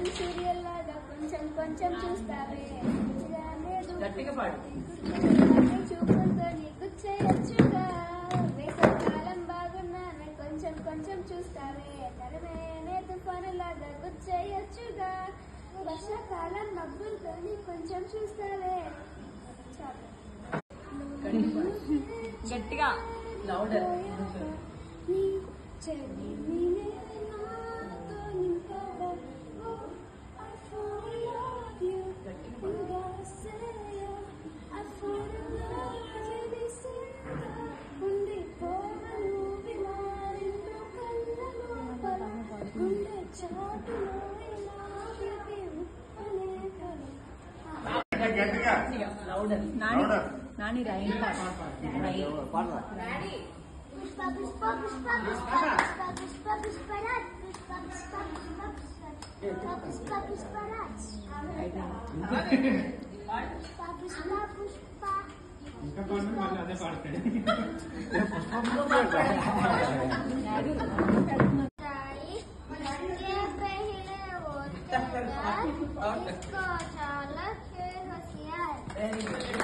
Serial లాగా కొంచెం కొంచెం చూస్తావే చూపులతో నీకు చేయొచ్చుగా వేసవికాలం బాగున్నాను కొంచెం కొంచెం చూస్తావే తరమేనే తుఫాను లాగా గుచ్చేయొచ్చుగా వర్షాకాలం మబ్బులతో కొంచెం చూస్తావే గట్టిగా louder louder Nani rain Pushpa Pushpa Pushpa Pushpa Pushpa Pushpa Pushparaj Pushpa Pushpa Pushparaj Pushpa Pushpa Pushpa इसको चालक होशियार।